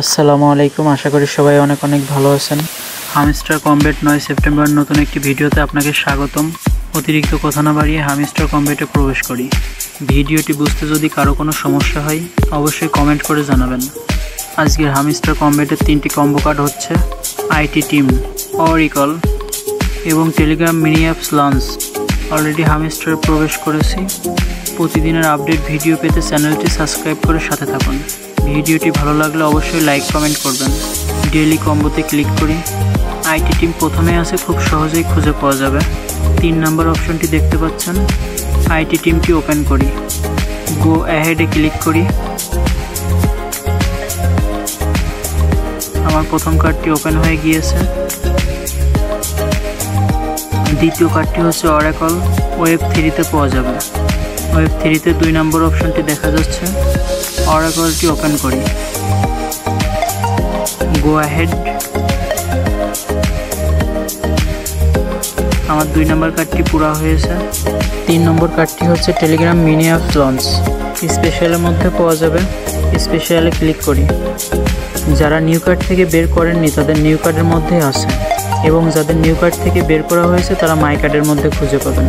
আসসালামু আলাইকুম, আশা করি সবাই অনেক অনেক ভালো আছেন। হামস্টার কমব্যাট 9 সেপ্টেম্বর নতুন একটি ভিডিওতে আপনাকে স্বাগতম। অতিরিক্ত কথা না বাড়িয়ে হামস্টার কমব্যাটে প্রবেশ করি। ভিডিওটি বুঝতে যদি কারো কোনো সমস্যা হয় অবশ্যই কমেন্ট করে জানাবেন। আজকের হামস্টার কমব্যাটের 3টি কম্বো কার্ড হচ্ছে আইটি টিম, অরিকল এবং Telegram mini apps launch. Already হামস্টারে প্রবেশ করেছি। প্রতিদিনের আপডেট ভিডিও পেতে চ্যানেলটি সাবস্ক্রাইব করে সাথে থাকুন। ভিডিওটি ভালো লাগলে অবশ্যই লাইক কমেন্ট করবেন। ডেইলি কম্বোতে ক্লিক করি। আইটি টিম প্রথমে আছে, খুব সহজেই খুঁজে পাওয়া যাবে। 3 নম্বর অপশনটি দেখতে পাচ্ছেন। আইটি টিমটি ওপেন করি, গো অ্যাহেডে ক্লিক করি। আমার প্রথম কার্ডটি ওপেন হয়ে গিয়েছে। দ্বিতীয় কার্ডটি হচ্ছে অরাকল, ওয়েব 3-তে পাওয়া যাবে। ওয়েব 3-তে 2 নম্বর অপশনটি দেখা যাচ্ছে। অরাকলটি ওপেন করি, গো অ্যাহেড। আমার 2 নম্বর কার্ডটি পুরা হয়েছে। 3 নম্বর কার্ডটি হচ্ছে টেলিগ্রাম মিনি অ্যাপস লঞ্চ, স্পেশালের মধ্যে পাওয়া যাবে। স্পেশালে ক্লিক করি। যারা নিউ কার্ড থেকে বের করেননি তাদের নিউ কার্ডের মধ্যে আছে, এবং যাদের নিউ কার্ড থেকে বের করা হয়েছে তারা মাই কার্ডের মধ্যে খুঁজে পাবেন।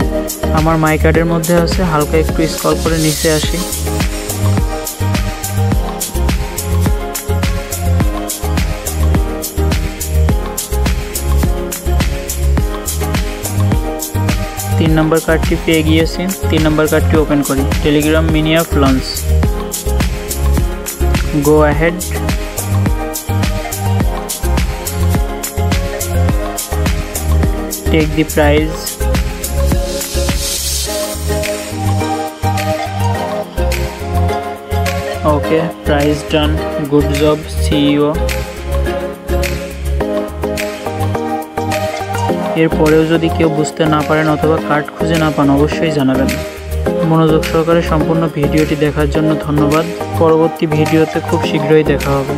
আমার মাই কার্ডের মধ্যে আছে। হালকা একটু স্ক্রল করে নিচে আসি। তিন নম্বর কার্ডটি পেয়ে গিয়েছি। 3 নম্বর কার্ডটি ওপেন করি, Telegram mini app launch, go ahead. Take the prize, okay, prize done, good job CEO. এরপরেও যদি কেউ বুঝতে না পারেন অথবা কার্ড খুঁজে না পান অবশ্যই জানাবেন। মনোযোগ সহকারে সম্পূর্ণ ভিডিওটি দেখার জন্য ধন্যবাদ। পরবর্তী ভিডিওতে খুব শীঘ্রই দেখা হবে।